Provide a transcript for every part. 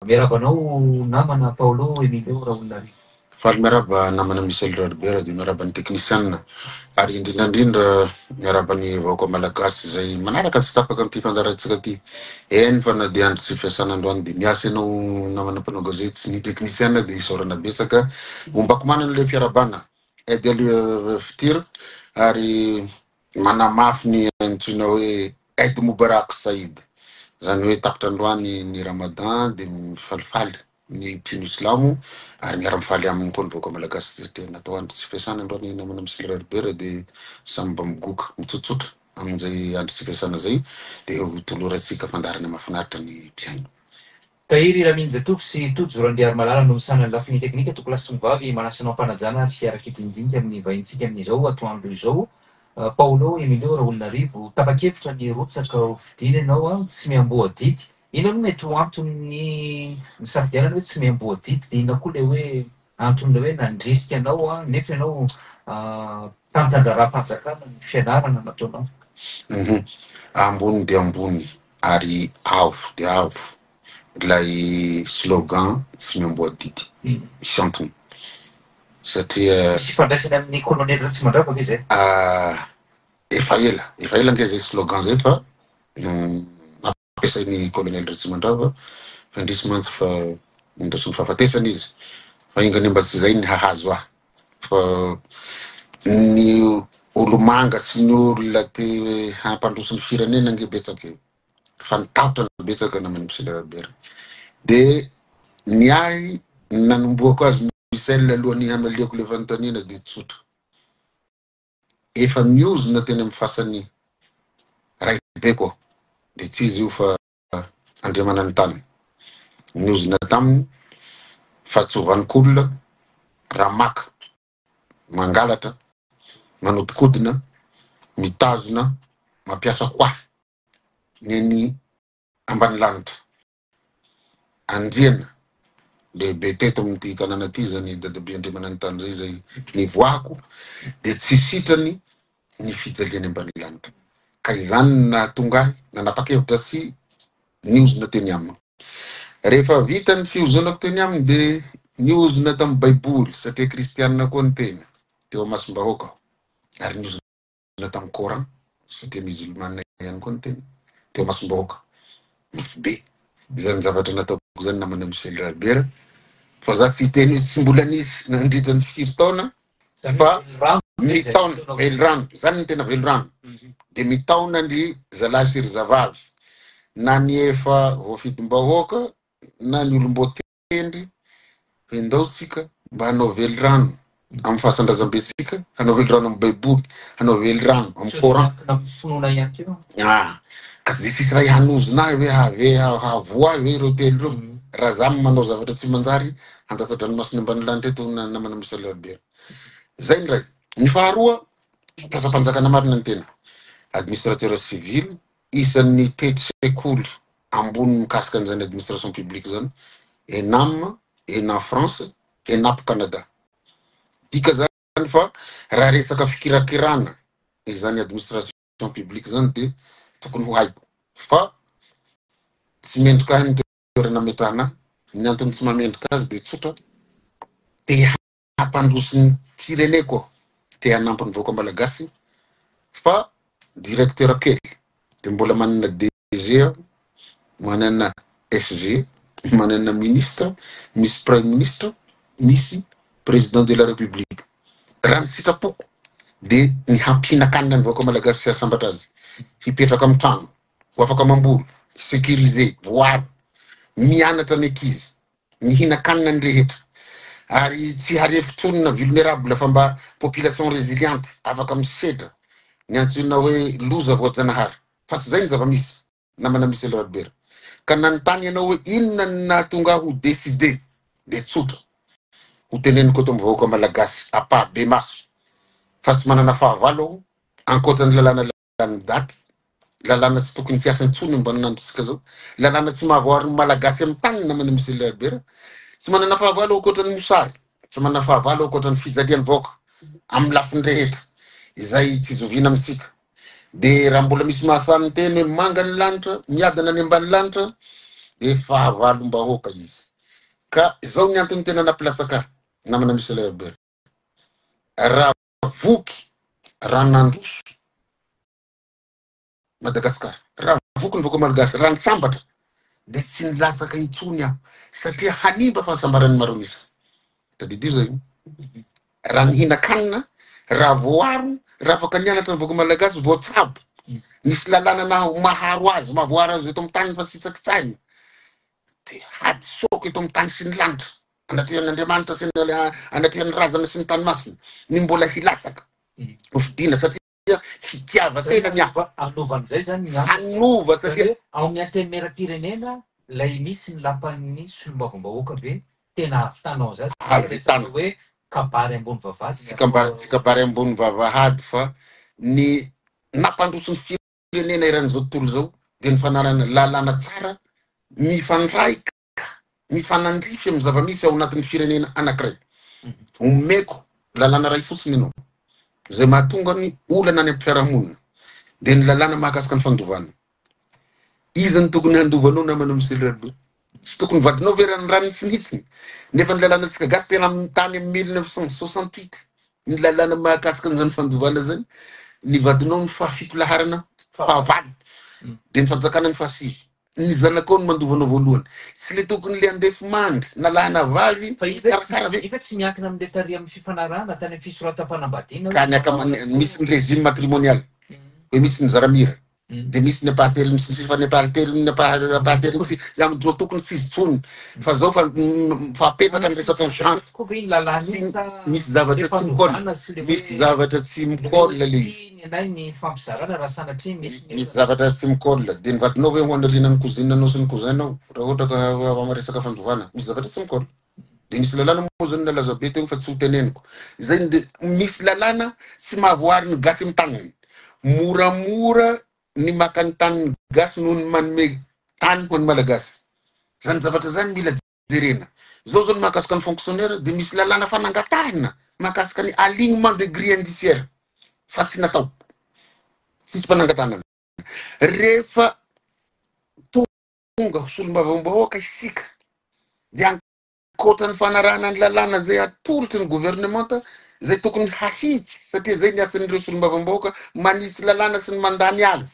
Miarabanao namana Paolo Emilio Raolonarivo. Faly miaraba namana Michel Robert dia miaraba ny technician ary indrindrandrindra miaraba ny vahoaka malagasy zay manaraka tsy tapaka amin'ity fandarantsika ty. Eny fa na dia andro tsy fiasana androany dia miasa ianao namana mpanao gazety ny technician dia isaorana betsaka ombako manana le fiarabana aide le fitir ary manamafy ny antsoina hoe Aid Mubarak Said zany hoe tapitra androany ny Ramadan dia mifalifaly ny mpino islamo ary miara-mifaly aminy koa ny vahoaka malagasy satria natao andro tsy fiasana androany namana Michel Robert dia samy mba migoka mitsotsotra amin'izay andro tsy fiasana zay dia ho tolorantsika fandarana mahafinaritra ny mpiaino. Tahiry Raminjatovo sy Tojo Randriary Malala no misanany lafiny teknika toko lasy tovavy manasanao ampanajana ary fiarakidindinika amin'ny vahintsika amin'izao atoandro izao. Paolo Emilio Raolonarivo, tapa-kevitra ny rotsaka ho fidina ianao tsy miamboa dity. Ino no mety ho antony ny safidianana hoe tsy miamboa dity dia ina koa le hoe antony hoe nandrisika anao nefa ianao tantandraram-panjakana ny fianarana nataonao. Ambony dia ambony ary avo dia avo ilay slogan tsy miamboa dity misy antony satria Misy fandraisana amin'ny kolonely Ratsimandravaka izay. Efa ela nge zay slogan zay fa nampiasain'ny colonel Ratsimandravaka fandrisy mantsy fa indroso ny fahafatesana izy fa ingany mba tsy zay ny hahazo fa ny olo manga sy ny olona te hampandroso ny firenena nge betsaka eo fa nitahotra ny betsaka namany Michel Robert dia ny ahy nanomboako azy Michel alohany hamaliako le fanontaniana dia tsotra efa niozona teny amin'ny fasany raiky be koa dia tsy izy io fa andriamana ny tany niozona taminy fahatsovanik'olona raha maka mangalatra manodikodina mitazona mampiasa koa neny ambany lanitra andriana lehibe teto amin'ity tanàna ty zany dadabe andriamana ny tany zay nivoako dia tsy sitrany ny fijaliany ambany lanitra ka izany nahatonga ahy nanapa-kevitra sy niozona teny aminy. Rehefa vita ny fiozonako teny aminy dia niozona tamin'ny baiboly satria kristianina koa ny tena teo amasom-bahoaka ary niozona tamin'ny coran satria musulmane ihany koa ny tena teo amasom-bahoaka mafy be zany zavatra nataoko zany namana Michel Robert fa za tsy teny hoe tsy mbola nisy nandritra ny firy taona fa mitaona velorano zany ny tena velorano dia mitaona ny zalahy sy ry zavavy na ny efa voafidim-bahoaka na ny olom-botendry endao tsika mba hanao velorano amin'ny fahasandrazam-betsika, hanao velorano amin'ny baiboly, hanao velorano amin'ny coran finoana ihany keo. ka zay sisy raha ihanozona ahy hoe havoa ahy hoe ireo telo ireo raha za manao zavatra tsy manjary handasadranomasiny ambany lanitra eto namana Michel Robert. Zay ny ray. Ny faharoa mpiasa-panjakana marina ny tena administrateur civil isan'ny tety sekoly ambony mikasika an'izany administration publique zany ENAM, ENA France, ENAP Canada. Dika zany fa raha resaka fikirakirana izany administration publique zany dia tokony ho haiko fa tsy mendrika ahy ny toerana metahana ny antony tsy mamendrika azy dia tsotra te hampandroso ny fireneko te hanampy ny vahoaka malagasy fa directeur kely dia mbola manana DG manana SG manana ministre misy prime ministre misy président de la république raha ny sitrapoko dia ny hampihinakanina ny vahoaka malagasy sy asambatra azy hipetraka amin'ny trano ho afaka mamboly sécurisé voary mianatra ny ankizy mihinakanina ny rehetra ary tsy harefitronina vulnérable fa mba population résiliente afaka misedra ny antsoina hoe loza voajanahary fa tsy zay ny zava-misy namana Michel Robert ka nanontany ianao hoe inona ny nahatonga ho décidé dia tsotra ho teneniko eto amin'ny vahoaka malagasy apabe maso fa tsy manana fahavalo aho ankoatran'ny lalàna lany daty lalàna tsy tokony fiasany tsony mbananandrotsika zao lalàna tsy mahavoary ny malagasy amin'ny tany namana Michel Robert tsy manana fahavalo aho ankoatran'ny mosary tsy manana fahavalo aho ankoatran'ny fijaliany vahoaka amin'ny lafiny rehetra izay tsy zoviana amintsika dia raha mbola misy mahasamy teny hoe manga ny lanitra miadana any ambany lanitra de fahavalom-bahoaka izy. Ka zao ny antony tena napilasaka namana misy Herbert. Raha voky ranandroso Madagasikara, raha voky ny vahoaka malagasy, raha nitsambatra de tsy nilatsaka intsony aho satria hanimba fahasambarany maro misy. Tadidio zay. Raha nihina-kanina, raha voaro, raha afaka nianatra ny vahoaka malagasy voatsabo. Misy lalàna na maharo azy, mahavoaro azy eto amin'ny tany fa tsitsakitsainy. De hady soko eto amin'ny tany sy ny lanitra. Anatrihan'Andriamanitra sy anatrihan'ny razana sy ny tanomasina. Ny mbola hilatsaka. Hofidiana satria fitiava tena ny Anovan'izay zany ny hanova satria ao amin'ny antenimera-pirenena lay misy ny lapan'ny solombavambahoaka be tena avitanao zany Ahavitana. hoe kabary ambony vavahady tsy kabary ambony vavahady fa ny nampandroso ny firenena eran'izao tontolo zao de ny fanarana lalàna tsara mifandraika mifanandrify amin'ny zava-misy ao anatin'ny firenena anankiray. Omeko lalàna ray fotsiny ianao zay mahatonga ny olana any am-piarahamonina de ny lalàna mahakasika ny fandovana. Izy ny tokony handovanao namana Monsieur Herbert. Tsy tokony vadinao vera ny rano tsinitsiny nefa ny lalànantsika gasy tena amin'ny tany amin'ny 1968 ny lalàna mahakasika an'izany fandovana zany ny vadinao ny fahafito laharana fahavalo de ny fanjakana ny fahasivy. Ny zanakao ny mandovanao voalohany. Tsy le tokony le andefy mandry nalàna vavy fa karakara ve ifa tsy miankina amin'ny taria amin'ny fifanarahana tany amin'ny fisoratam-panambadiana ka ny misy ny régime matrimonial hoe misy ny zaramira de misy ny apahatelo misy fa ny apahatelo ny apahatelo am'zao tokony tsy tsony fa zao fa apetaka ny resaka genre koa ve iny lalàna misy zavatra tsy mikolla misy zavatra tsy mikolla le izy anay ny fampizarana raha sanatria misy zavatra tsy mikolla de ny vadinao hoe hoanarina ny kozinanao sy ny kozainao raha ohatra ka amaresaka fandovana misy zavatra tsy mikolla. De misy lalàna moa zany nalaza be teo fa tsy ho teneniko zay de misy lalàna tsy mahavoary ny gasy amin'ny taniny moramora ny maka ny taniny gasy noho ny manome tany ho ny malagasy. Zany zavatra zany mila jerena. Zao zany mahakasika ny fonctionnaire de misy lalàna fanangatahana mahakasika ny alignement de grille indiciaire fa tsy natao tsisy fanangatahana. Rehefa tonga solombavambahoaka isika de ankoatra ny fanarahana ny lalàna zay atolotry ny gouvernemanta zay tokony hahitsy satria zay niatsan'ireo solombavambahoaka manitsy lalàna sy ny mandamy azy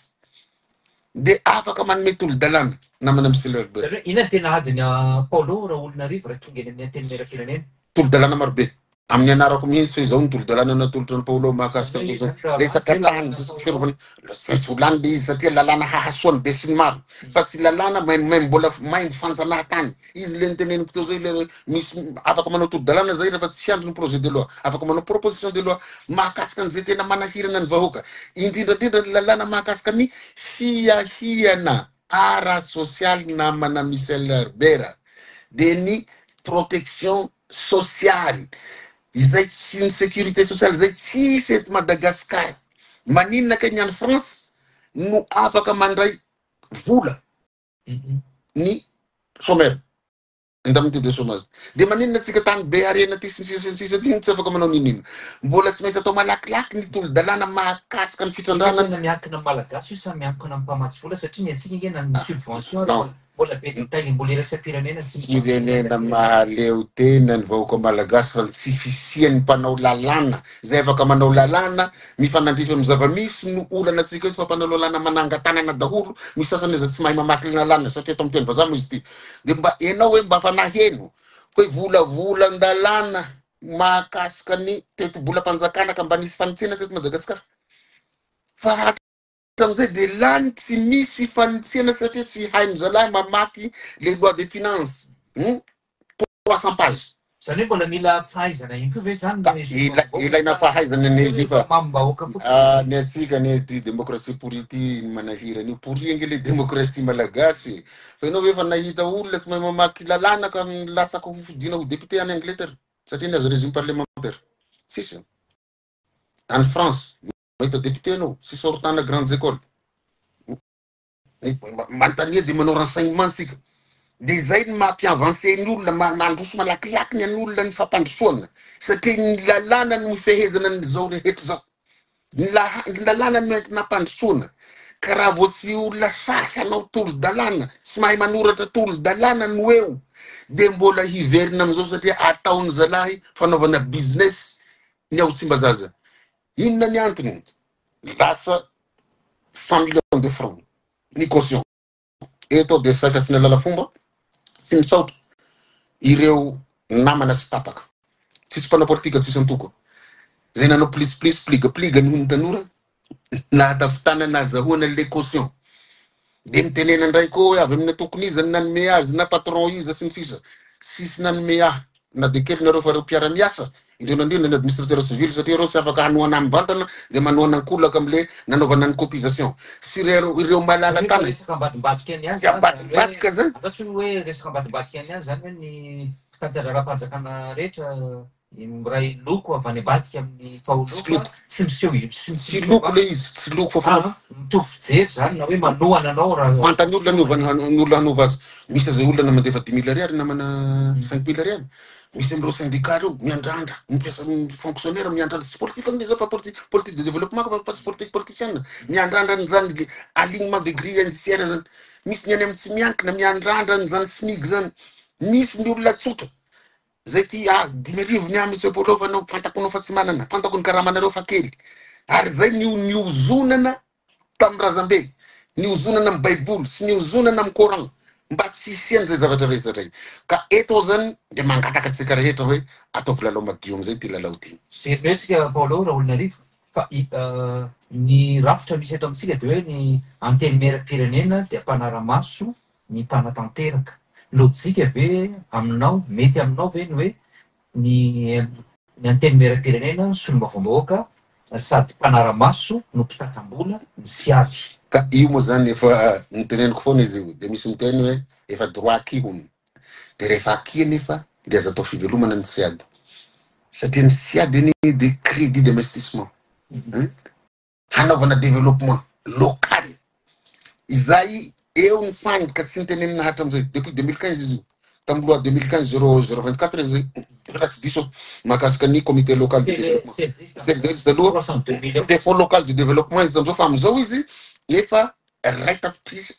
de afaka manome tolo-dalàna namana Monsieur Herbert. Ina tena adiny Paolo raha olona arivo raha tonga eny amin'ny antenimera-pirenena Tolo-dalàna maro be. Amin'ny anarako mihitsy hoe zao ny tolo-dalàna natolotra ny Paolo mahakasika resaka tany fiarovana tsy volany le izy satria lalàna hahasoany be sy ny maro fa tsy lalàna mbola maimbo fanjanaha tany. Izy le niteneniko teo zay le misy afaka manao tolo-dalàna zay rehefa tsy andro ny projet de loi afaka manao proposition de loi mahakasika an'izay tena manahirana ny vahoaka indrindrandrindra ny lalàna mahakasika ny fiahiana ara social namana Monsieur Herbert de ny protection sociale izay tsy ny sécurité sociale zay tsisy eto Madagasikara. Maninona ka ny any France no afaka mandray vola ny chômeur indemnité de chômage de maninona tsika tany be harena ty sisa tsy afaka manao ninino mbola tsy maintsy atao malakilaky ny tolo-dalàna mahakasika ny fitrandrana miankina amin'ny malagasy io sa miankina amin'ny mpamatsy vola satria ny asika ngena ny subvention mbola be ditay mbola irasa-pirenena firenena mahaleo tena ny vahoaka malagasy fa tsy fisian'ny mpanao lalàna zay afaka manao lalàna mifanandrify amin'ny zava-misy no olana atsika fa mpanao lalàna manangatanana daholo misy sasany izy tsy mahay mamaky lalàna satria eto amin'ny teny vazaha moa izy ty de mba enao hoe mba fanaheno hoe volavolan-dalàna mahakasika ny teto-bolam-panjakana ka mba nisy fanitsena teto Madagasikara fa am'izay de lany tsy misy fanitsena satria tsy hainy zalahy mamaky les lois des finances 300 pages. Zany hoe mbola mila fahaizana iny koa ve zany ilaina fahaizana n'izy fa mambahoaka fotsiny ny atsika ny ty démocratie pourri ty manahirana io pourri nge le démocratie malagasy fa ianao ve fa nahita olona tsy mahay mamaky lalàna ka latsaka ho fidina ho député any Angleterre satria ny azy régime parlementaire sisy any France mahita député anao sy sortana grandes écoles manontania de manao renseignement tsika de zay ny mampiavancé ny olona mandroso malakilaky ny an'olona ny fampandrosoana satria ny lalàna ny mifehezana ny zao rehetra zao ny lalàna ny nampandrosoana ka raha vao tsy olona sasy anao tolo-dalàna sy mahay manoratra tolo-dalàna no eo de mbola hiverina amizao satria ataony zalahy fanaovana business ny ao Tsimbazaza. Inona ny antony? Lasa 100 millions de francs ny caution. Eto de saka sy nalala fomba tsy misaotra ireo namana sy tapaka tsisy mpanao politika tsisy antoko zay nanao pliga ny hony tanora nahatafitanana azahoana le caution de mitenena ndray koa hoe avy amin'ny tokony izy nanome azy na patron izy sy ny sisa sisy nanome ahy na de kely nareo fa reo mpiara-miasa indrindra ny administrateur civil satria reo sy afaka hanoana mivantana de manoana ankolaka amle nanaovana ny cotisation sy ireo malala tany resaka ambadimbadika any sy ambadimbadika zany ataosy hoe resaka ambadimbadika any any zany hoe ny mpitantera ara-panjakana rehetra miray loko avy any ambadika amin'ny Paolo tsy miseho tsy loko le izy tsy loko fa mitovy fijery zany na hoe manohana anao raha fantany olona ny hanova azy. Misy zay olona mandefa 10 000 ariary na mana 5 000 ariary. Misy amreo syndicat reo miandrandra mipiasa fonctionnaire miandrandra tsy politique ngiza fa politique de développement fa tsy politique politicienne miandrandra zany alignement de grille indiciaire zany. Misy ny any amin'ny tsy miankina miandrandra zany SMIC zany. Misy ny olona tsotra zay ty 10 000 ny amy se polo fa no fantakonao fa tsy manana fantakony karamanareo fa kely ary zay ny uzonana tam Razambe ny uzonana amin'ny Baiboly sy ny uzonana amin'ny Coran mba tsy hisiany zay zavatra rehetra zay ka eto zany de mangataka tsika rehetra hoe ataovy lalao madio amizay ty lalao ty verimetsika Paolo raha olona rivo fa ny rafitra misy eto amitsika de hoe ny anteny meram-pirenena de mpanara-maso ny mpanatanteraka lojika ve aminao mety aminao ve ny hoe ny anteny meram-pirenena solombavam-bahoaka sady mpanara-maso no mpitatam-bola ny siady ka io moa zany efa niteneniko foana izy io de misy miteny hoe efa droit acquis hony de rehefa acquis nefa de azo atao fivelomana ny siady satria ny siady ny de crédit d'investissement hanaovana développement local izay eo ny fandika tsy nitenenina hatra amizay depuis 2015 izy io tam loi 2015 0024 izy raha tsy diso mahakasika ny comité local de développement de fonds local de développement izy tamizao fa amizao izy efa raita plus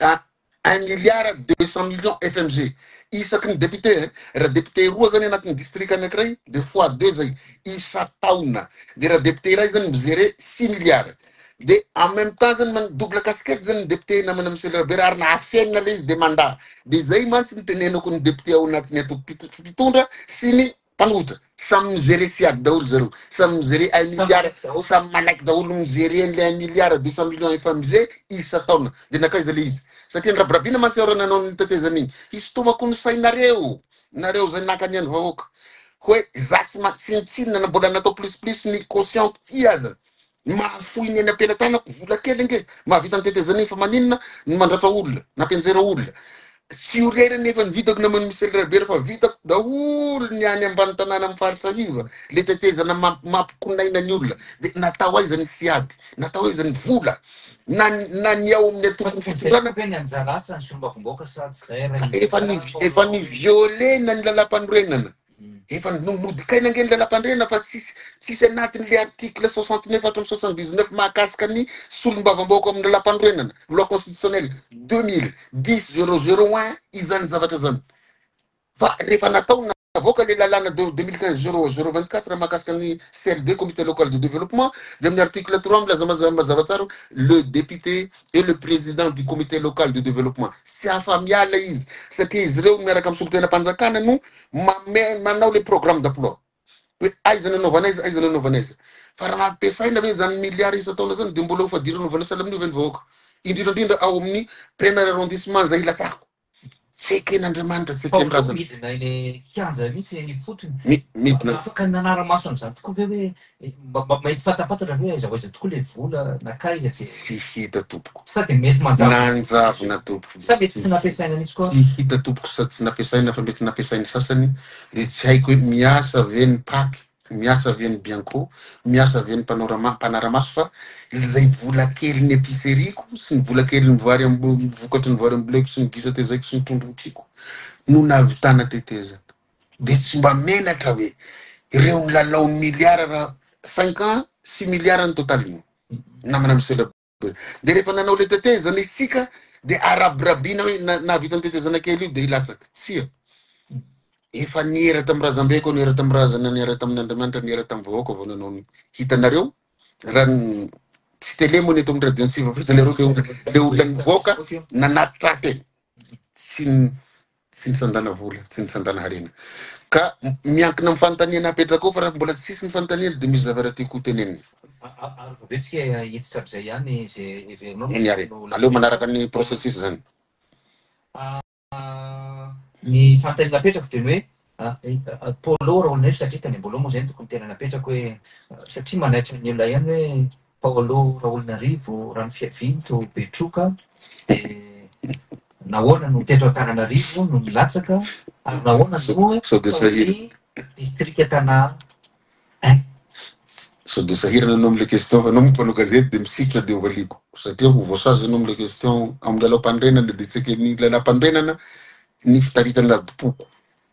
1 milliard 200 millions FMG isaky ny député raha député roa zany anatin'ny district anankiray de fois 2 zay isa-taona de raha député iray zany mizere 6 milliards de en même temps zany man double casquette zany député namana monsieur le maire ary nahafiaina le izy de mandat de zay mantsy nitenenako ny député ao anatiny ato mpitondra sy ny mpanohitra samy mizere siady daholo zareo samy mizere 1 milliard samy manaiky daholo mizere an'le 1 milliard 200 millions efa mize isa-taona de nakaiza le izy satria ny rabrabina mantsy aro nanao ny tetezana igny hisotomako ny sainareo nareo zay nakaniany vahoaka hoe za tsy matsintsinina na mbola natao plus ny conscient ty aza mahafoy ny any ampelantanako vola kely nge mahavita ny tetezana fa maninona ny mandratra olona nampianjera olona tsy orera nefa nivitako namany misy elraber fa vitako daholo ny any ambany tanàna amin'ny faritra hiva le tetezana mampikonaina ny olona de natao aiza ny siady natao aiza ny vola na ny ao amin'ny atokony fitondrana efa ny violena ny lalam-panorenana efa nodikaina nge ny lalam-pandrenana fa tsisy anatin' le article 69 hatramy 79 mahakasika ny solombavam-bahoaka amin'ny lalam-panorenana loi constitutionnelle 2010 izany zavatra zany fa rehefa natao navoaka le lalàna 2015 0024 mahakasika ny CLD comité local de développement de amin'ny article 3 milaza mazava tsara le député et le président du comité local de développement sy hafa miala izy satria izy reo miaraka amin'ny solon-tenam-panjakana no manao le programme d'emploi hoe aiza nanaovana aiza fa raha ampiasaina hoe zany milliard isa-taona zany de mbola ho fadiranovanay sahala amin'ny ovany vahoaka indrindrandrindra ao amin'ny premier arrondissement zay ilatsako tseken'Andriamanitra tseken'razana midina iny kianja mihitsy ny fotony midina afaka nanara-maso am'zany tokoa ve hoe mahita fatapatatra hoe aiza hoaiza tokoa le vola nakaiza de tsy hita tompoko sady mety nanjavona tompoko sa mety tsy nampiasaina nisy koa tsy hita tompoko sady tsy nampiasaina fa mety nampiasainy sasany de tsy haiko hoe miasa avy ny paky miasa avy ny bianco miasa avy ny mpanara-maso fa zay vola kely ny épiceriko sy ny vola kely ny vary vokatry ny vary ambleko sy ny gisa tezaiko sy ny trondrompiko no navitana tetezana de tsy mba menatra hoe ireo ny lalao milliard raha 5 ans 6 milliards ny totaliny namana monsieur le De rehefa nanao le tetezana isika de arabrabina hoe navita ny tetezana kely io de ilatsaka tsia efa niera tamin'ny razambeko niera tamin'ny razana niera tamin'ny Andriamanitra niera tamin'ny vahoaka vao nanao ny hitanareo raha ny tsy tele moa ny eto amin'ny radio Antsiva hitanareo le olona nivoaka nanatitra teny tsy ny sandana vola tsy ny sandana harena ka miankina amin'ny fanontaniana apetraka ao fa raha mbola tsisy ny fanontaniana de misy zavatra tiako tenenina vetsika hiditra am'izay ihany zay heverinao eny are aleo manaraka ny processus zany ny fanontaniana apetrako teny hoe Paolo raha olona io satria tany ambolo moa zay tokony tena napetrako hoe satria manaitra ny olona ihany hoe Paolo raha olona rivo rano fiavinto betroka nahoana no teto Antananarivo no nilatsaka ary nahoana no ny district Tana so de sahirana anao am'le question anao mpanao gazety de misikina de ovaliko satria ho voasazy anao am'le question amin'ny lalam-pandrenana de tsika ny lalam-pandrenana ny fitaritana ladipoko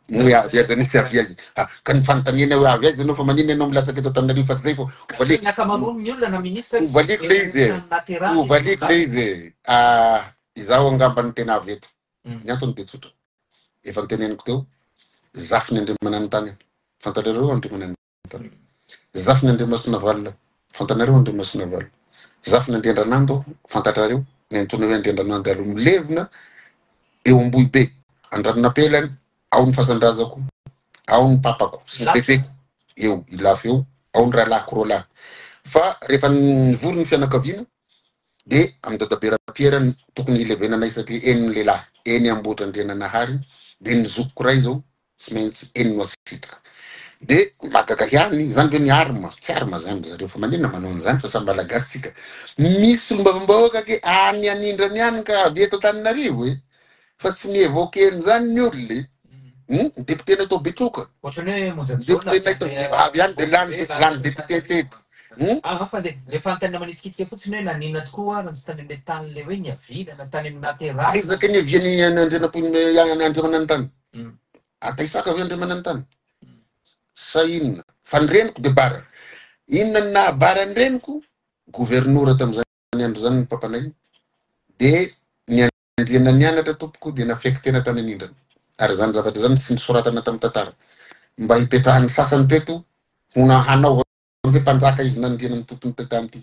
hoe avy azy anisy avy azy ka ny fanontaniana hoe avy azy anao fa manina anao milatsaka eto Antananarivo fa tsy zay fo ovaliko le izy izaho angambany tena avy eto ny antony de tsotra efa niteneniko teo zafy ny Andriamanana ny tany fantanareo Andriamanana ny tany zafy ny Andriamasina valina fantanareo Andriamasina valina zafy ny Andriandranando fantatrareo ny antony hoe Andriandranando alo milevina eo Ambohibe Andranomapelany ao ny fasandrazako ao ny papako sy ny bebeko eo ilafy eo ao ny rahalahiko roalahy fa rehefa nivory ny fianakaviana de amin'ny dadabe Rapierre tokony ilevenanay satria eny lehilahy eny Ambotra Andriananahary de ny zokiko ray zao tsy maintsy eny no asitraka de magaga ihany zany hoe ny arma tsy arma zany zareo fa manina manao an'izany fa samy malagasy tsika misy olombavambahoaka ke any anindrany ihany ka avy eto Antananarivo fa tsy nievoken zany ny olona député natao Betroka député natao avy ihany de lany député teto fa le fanontaniana manitikitika fotsiny hoe nanina tokoa raha tsy tany am'le tany le hoe niavilana tany amin'ny natera aizaka ny aviany Andriamanana tany ataisaka avy Andriamanana tany sa inona fa ny reniko de bara inona ny nahabara ny reniko gouverneur tam'izany andro zany ny papanay de ny andriana nianatra tompoko de nafeky tena tany anindrany ary zany zavatra zany tsy nisoratana tamin'ny tantara mba hipetrahan'ny sasany teto hona hanaova hoe mpanjaka izy nandriana ny tompony tetany ty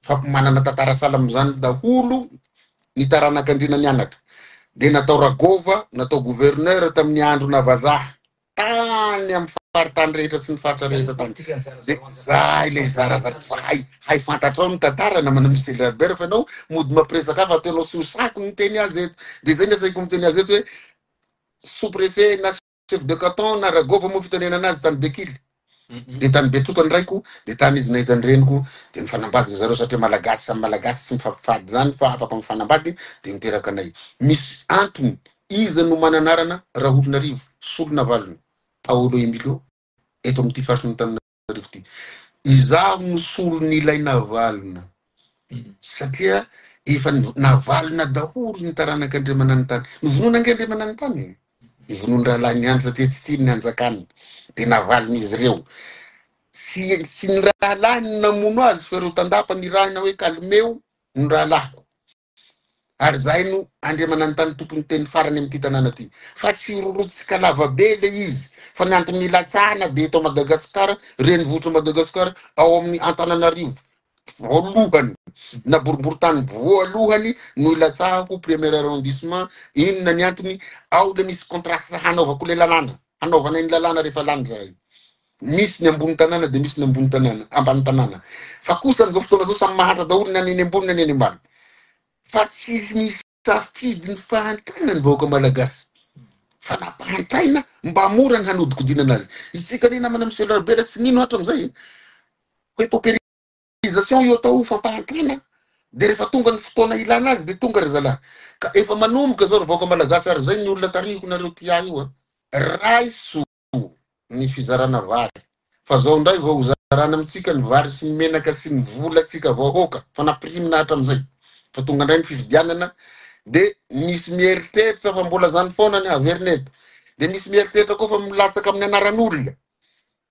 fa manana tantara sala am'izany daholo ny taranak'andriana nianatra de natao ragova natao gouverneur tamin'ny andro navazaha tany amin'ny faritany rehetra sy ny faritra rehetra tany de zay le zarazara hay fantatrao ny tantara namana misy Albert fa anao mody mampiresaka fa ataonao sy hosako ny teny azy eto de zay ny asaiko miteny azy eto hoe sous-préfet na chef de canton na ragova moa fitenenana azy tany Bekily de tany Betroka ny raiko de tany izy nahita ny reniko de mifanambady zareo satria malagasy samy malagasy tsy mifampifady zany fa afaka mifanambady de miteraka anay misy antony iza no mananarana Rahotonarivo solona valina Paolo Emilio eto amin'ity faritry ny Antananarivo ty izaho no solo ny ilaina valina satria efa navalina daholo ny taranak'Andriamanana ny tany nivononan'Andriamanana ny tany nivonoany rahalahy ihany satria tsy tiany anjakany de navalina izy ireo sy ny rahalahy ny namono azy fa reo tandapa ny rahina hoe kalimeo ny rahalahiko ary zay no Andriamanana ny tany tompony teny farany amin'ity tanàna ty fa tsy rorotsika lava be le izy fa ny antony nilatsahana de eto Madagasikara renivohitra Madagasikara ao amin'ny Antananarivo voalohany na boriboritany voalohany no ilatsahako premier arrondissement inona ny antony ao le misy contrat hanaovako le lalàna hanaovana ny lalàna rehefa lany zay misy ny ambony tanàna de misy ny ambony tanàna ambany tanàna fa kosa n'izao fotoana zao samy mahatra daholo ny aneny ambony ny aneny ambany fa tsy misy safidy ny fahantana ny vahoaka malagasy fa nampahantraina mba mora ny hanodikodinana azy itsika ny namana Michel Arbela tsy nino hatram'izay hoe paupérisation io atao fampahantana de rehefa tonga ny fotoana ilana azy de tonga ry zalahy ka efa manomboka zao ry vahoaka malagasy ary zay ny olona tarihiko nareo tia io raiso ny fizarana vary fa zao ndray vao hozarana amitsika ny vary sy ny menaka sy ny vola tsika vahoaka fa napirimina hatram'izay fa tonga ndray ny fifidianana de misy mieritreritra fa mbola zany foana ny avernety de misy mieritreritra koa fa milatsaka amin'ny anaran'olona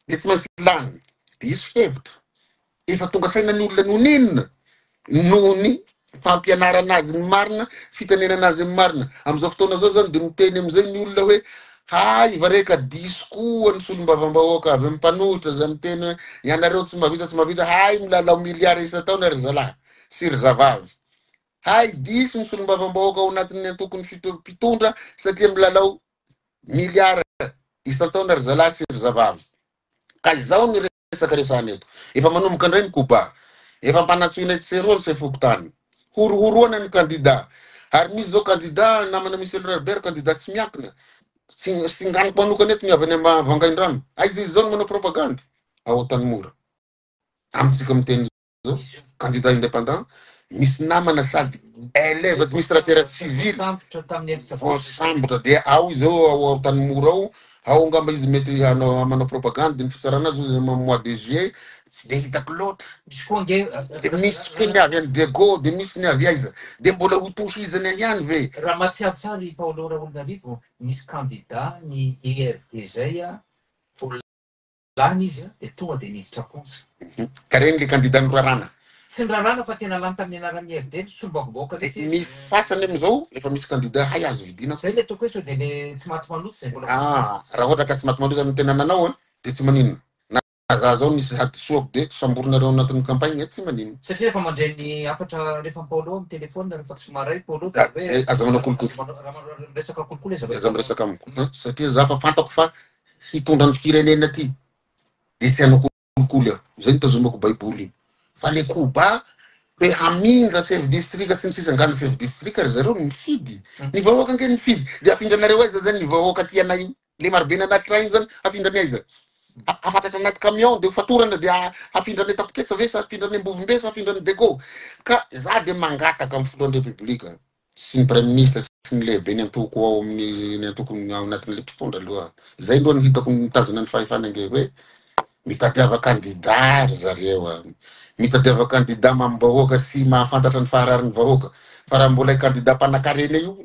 de tsy maintsy lany de izy hevitra efa tonga saina ny olona noninona noho ny fampianarana azy ny marina, fitenenana azy ny marina. Am'izao fotoana zao zany de miteny am'izay ny olona hoe hay vareka diso koa ny solom-bavam-bahoaka avy amin'ny mpanohitra zay miteny hoe ianareo tsy mahavita hay milalao miliara isa-taona ry zalahy sy ry zavavy. Hay diso ny solom-bavam-bahoaka ao anatin'ny tokony mpitondra satria milalao miliara isa-taona ry zalahy sy ry zavavy. Ka izao ny resaka resahana eto. Efa manomboka indray ny koba. Efa mpanatsoina tserolo sy fokotany. Horohoroana ny kandida. Ary misy zao kandida namana Michel Herbert kandida tsy miakina. Singaniko manokana eto miavany amin'ny Vangaindrano. Aizy izy zao no manao propagande ao Tanimora. Amitsika miteny zao kandida indépendant misy namana sady élève administrateur civil voasambotra de ao izy ao Tanimora ao ngamba izy mety manao propagande ny fitsarana azy mois de juillet tsy de hitako loatra. De misy fe ny avy any Dego de misy ny avy aiza de mbola ho tohizany ihany ve. Raha matsiaro tsara i Paolo Raolonarivo misy candidat ny IRD zay volany izy de tonga de niditra Pontsy. Ka reny le candidat norarana. Tsy nirarana fa tena lany tamin'ny anaran'ny IRD solombavam-bahoaka misy fasany amizao efa misy candidat hay azo vidina. Zay le ataoko hoe sao de le tsy maty maloto zay mbola. Raha ohatra ka tsy maty maloto amin'ny tena nanao de tsy maninona. Za zao misy hadisoako de samborinareo anatin'ny campagne tsy maninona. Satria efa mandray ny afatra rehefa Paolo amin'ny telefôna rehefa tsy maray Paolo aza manao kolokolo. Resaka kolokolo izy aza miresaka amiko. Satria za fa fantako fa hitondra ny firenena ty de tsy hanao kolokolo aho. Zay ny tazomako baiboly. Fa le koba hoe hamindra chef district sy ny sisa angano chef district ry zareo mifidy. Ny vahoaka ange mifidy. De afindranareo aiza zany ny vahoaka ty anay le marobe nanaty raha iny zany afindrany aiza. Afatatra anaty camion de fatorana de afindrany tapoketsa ve sa afindrany ambovimbe sa afindrany Dego. Ka za de mangataka amin'ny filohan'ny republika sy ny premier ministre sy ny lehibe ny antoko ao amin'ny ny antoko ao anatin'le mpitondra aloha. Zay aloha ny hitako mitazona ny fahefana ange hoe mitadiava candidat ry zareo mitadiava candidat mambahoaka sy mahafantatra ny fahararin'ny vahoaka. Fa raha mbola candidat mpanakarena io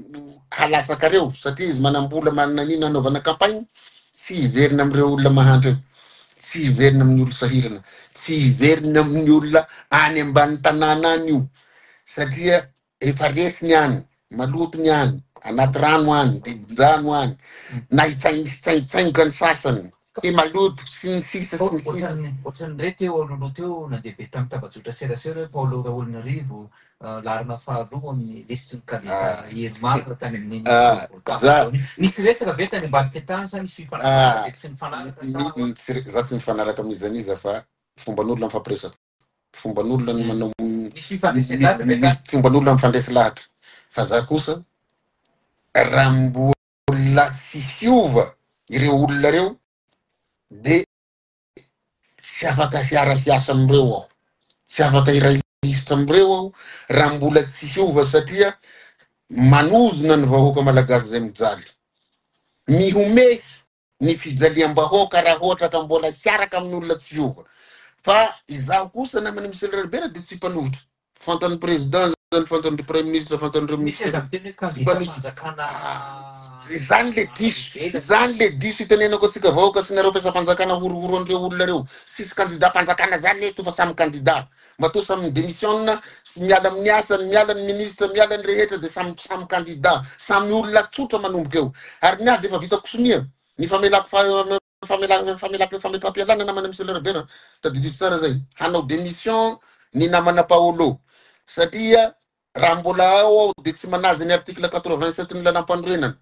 halatsakareo satria izy manambola manana nini anaovana campagne tsy hiverina amin'ireo olona mahantra tsy hiverina amin'ny olo sahirana tsy hiverina amin'ny olona any ambany tanàna any io satria efa resiny any malotony any anaty rano any dibin-drano any na hitsaingitsaingoka ny sasany e maloto sy ny sisa sy ny sisa. Ohatrany ndray teo aloloha teo na dehibe tamin'ny tabajotra serasera hoe Paolo Raolonarivo larina faharoa amin'ny listy ny candidat Irmar tany amin'ny nisy resaka ve tany ambadika tany sa nisy fifanaraka de tsy nifanaraka za tsy nifanaraka amizany iza fa fomban'olona mifampiresaka fomban'olona ny manao fomban'olona mifandresy lahatra fa za kosa raha mbola tsy hiova ireo olona reo de tsy afaka siara-siasa amreo aho tsy afaka irailista amreo aho raha mbola tsy hiova satria manozona ny vahoaka malagasy zay mijaly mihomehy ny fijaliam-bahoaka raha ohatra ka mbola hiaraka amin'ny olona tsy hiova fa izaho kosa namany Michel Herbert de tsy mpanohitra fantan'ny président zany fantan'ny premier ministre fantan'ny ministre zany le diso itenenako atsika vahoaka sy nareo mpiasa-panjakana horohoro an'ireo olona reo sisy candidat mpanjakana zany eto fa samy candidat matoa samy démissionna miala amin'ny asany miala ny ministre miala ny rehetra de samy candidat samy olona tsotra manomboka eo ary ny azy efa vita kosonia ny famelam-pialana namana Michel Herbert tadidito tsara zay hanao démission ny namana Paolo satria raha mbola ao de tsy manazy ny article 87 ny lalam-panorenana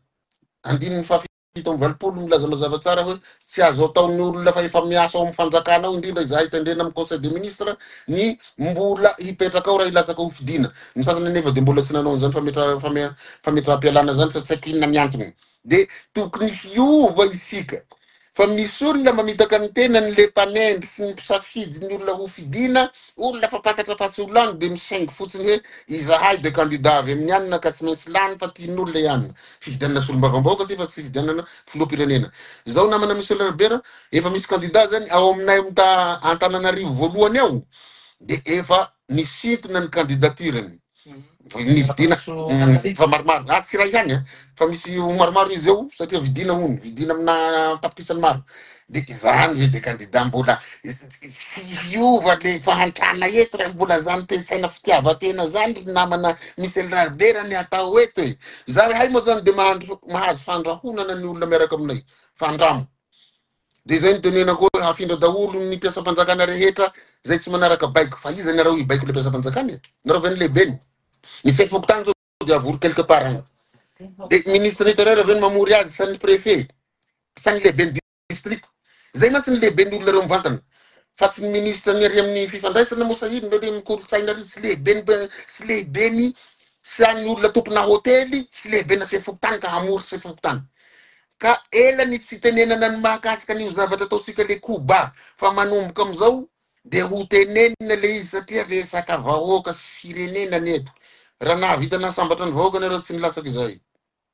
andininy fafito amin'ny valopolo milaza mazava tsara hoe tsy azo ataon'ny olona fa efa miasa ao amin'ny fanjakana ao indrindra izahay tendrena amin'ny conseil des ministres ny mbola hipetraka ao raha ilatsaka ho fidina ny sasany anefa de mbola tsy nanao an'izany fametra-pialana zany fa tsy haiko inona miantony de tokony hiova isika fa misy olona mamitaka ny tenany le mpanendry sy ny mpisafidy ny olona ho fidina olona fa patatra fa tsy olano de misaingy fotsiny hoe izahay de candidat avy amin'ny anina ka tsy maintsy lany fa tian'olona ihany fifidianana solombavam-bahoaka ty fa tsy fifidianana filoham-pirenena zao namana Michel Herbert efa misy candidat zany ao aminay Antananarivo voalohany ao de efa nisintona ny candidaturany nividina fa maromaro tsy raha ihany fa misy maromaro izy eo satria vidina hono vidina amina tapitisany maro de izany de candidat mbola tsy hiova le fahantrana eto raha mbola zany pensaina fitiavatena zany namana Michel Rarbera ny atao eto e. Zaho hay moa zany de mahazo fandrahonana ny olona miaraka aminay fandramo. De zay ny tenena koa hafindra daholo ny mpiasam-panjakana rehetra zay tsy manaraka baiko fa izy nareo ibaiko le mpiasam-panjakana nareo veny lehibeny ny fefokotany zao de avory quelque part agny de ministre intérieur veny mamory azy sa ny préfet sa ny lehibe ny district zay mantsy ny lehibe ny olona reo mivantana fa tsy ny ministre ny ary amin'ny fifandraisana moa sahiny le mikolontsaina ary tsy lehibe ny sa ny olona tompona hôtely tsy lehibe na fefokotany ka hamory fefokotany ka ela ny tsy tenenana ny mahakasika an'io zavatra ataotsika le koba fa manomboka amizao de ho tenenina le izy satria resaka vahoaka sy firenena ny eto raha nahavitana sambatra ny vahoaka nareo tsy nilatsaky izay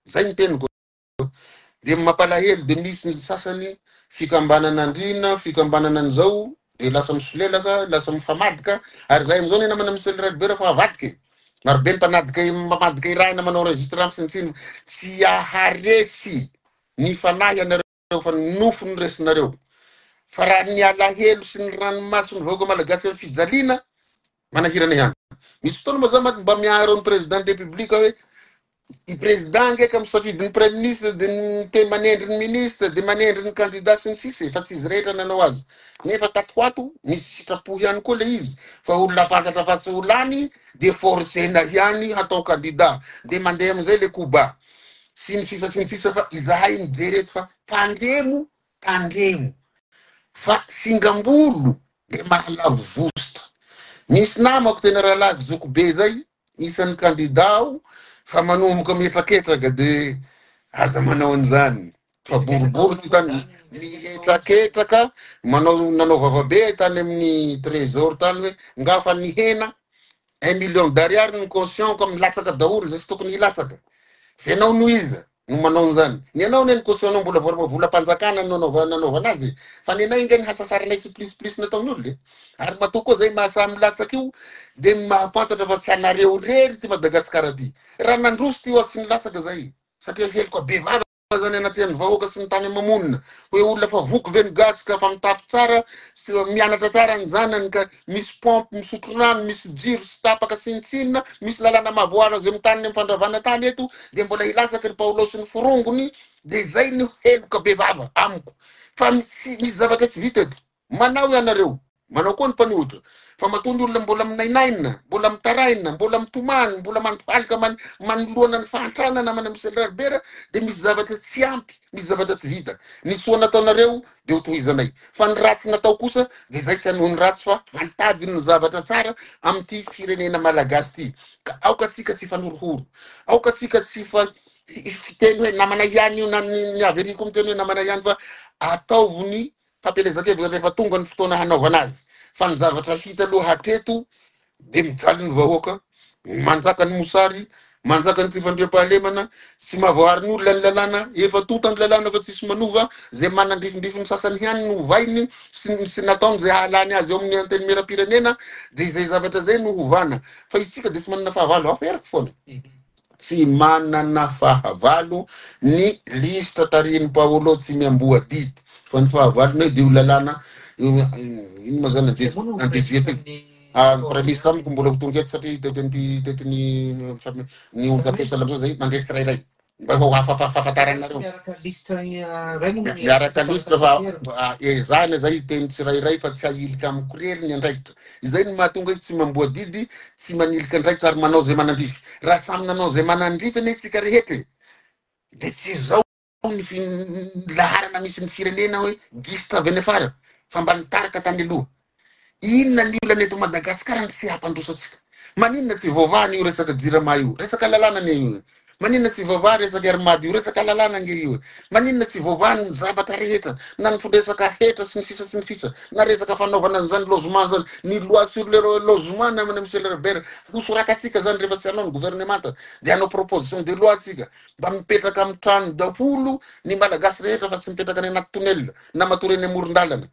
zay ny teniko de mampalahelo de misy ny sasany fikambanana andrina fikambanana an'izao de lasa misolelaka lasa mifamadika ary zay amizao ny namana Michel Rarbera fa avadika marobe ny mamadika irahina manao enregistrement sinitsiny tsy aharesy ny fanahy anareo fa nofo ny resinareo fa raha ny alahelo sy ny ranomasony vahoaka malagasy amin'ny fijaliana manahirana ihany misy fotoana moa zany mba miaro ny président de république hoe i président ngeky misafidy ny premier ministre de te manendry ny ministre de manendry ny candidat sy ny sisa fa tsy izy rehetra nanao azy nefa tato ato misy sitrapo ihany koa le izy fa olona fantatra fa tsy olany de forcena ihany hatao candidat de mandeha amizay le koba sy ny sisa fa izahay mijery eto fa tandremo fa singambolo de mahalavo vosta misy namako tena rahalahy zoko be zay isan'ny candidat fa manomboka mietraketraka de aza manao an'izany fa boribory ty tany mietraketraka nanao vavabe tany amin'ny trésor tany hoe ngafa ny hena 1 million d'ariary ny caution ka milatsaka daholo zay tsy tokony hilatsaka fenao no iza no manao an'izany ny anao ny caution anao mbola volam-panjakana nanaovana azy fa ny anao inga ny hasasaranay sy plus nataony olo le ary matoa koa zay mahasamy latsaky io de mahafantatra fa tsy anareo rery ty Madagasikara ty raha nandrosy ty io tsy nilatsaka zay satria heloko be vava zany anatin'ny vahoaka sy ny tany mamonina hoe olona fa voky veny gasy ka fa mitafy tsara sy mianatra tsara ny zanany ka misy pompe misotro rano misy jiro sy tapaka sinitsinina misy lalàna mavoara zay mitany ny fandravana tany eto de mbola hilatsaky ry Paolo sy ny forongony de zay ny heloka be vava amiko fa misy zavatra tsy vita eto manao ianareo manao koa ny mpanohitra fa matondy olona mbola minainaina mbola mitaraina mbola mitomany mbola manofalika manoloana ny fahantrana namana Michel Rarbera de misy zavatra tsy ampy misy zavatra tsy vita ny soa nataonareo de ho tohizanay fa ny ratsy natao kosa de zay tsy anoho ny ratsy fa antady ny zavatra tsara amty firenena malagasy ty ka aoka tsika tsy fanorohoro aoka tsika tsy fiteny hoe namana ihany io na ny averiko miteny hoe namana ihany fa ataovony fampelezakevitra rehefa tonga ny fotoana hanaovana azy fa ny zavatra hita aloha hatreto de mijaly ny vahoaka manjaka ny mosary manjaka ny tsy fandriam-pahalemana tsy mahavoary ny olona ny lalàna efa tota ny lalàna fa tsisy manova zay manandrifindrify ny sasany ihany no vainy sy nataony zay hahalany azy eo amin'ny anteny mera-pirenena de zay zavatra zay no hovana fa itsika de tsy manana fahavalo hafa eriko foana tsy manana fahavalo ny lista tarihin'ny Paolo tsy miamboa dity fa ny fahavalonay de ho lalàna ino ma zany andesviety pralista amiko mbola ho tonga eto satria tetiny ny olon-tapesala amizao zay mandresy tsirairay mba ho fahafantaranareo miaraka listra fa ezana zay teny tsirairay fa tsy hailika amiko rery ny andraikitra izay ny mahatonga izy tsy mamboa didy tsy manilika andraikitra ary manao zay manandrify raha samy nanao zay manandrify ane tsika rehetra de tsy zao ny laharana misy ny firenena hoe gistra avy any afara fa mba nitarika tany aloha inona ny olana eto Madagasikara ny tsy hampandrosatsika maninona tsy voavaha io resaka jirama io resaka lalàna ne io maninona tsy voavaha resaka armady io resaka lalàna nge io maninona tsy voavaha ny zavatra rehetra na ny fondresaka hetra sy ny fisa na resaka fanaovana an'izany logement zany ny loi sur le logement namana Michel Rarbera hosorakatsika zany rehefa tsy hanao ny gouvernemanta de hanao proposition de loi atsika mba mipetraka amin'ny trano daholo ny malagasy rehetra fa tsy mipetraka any anaty tonel na matoreny amoron-dalana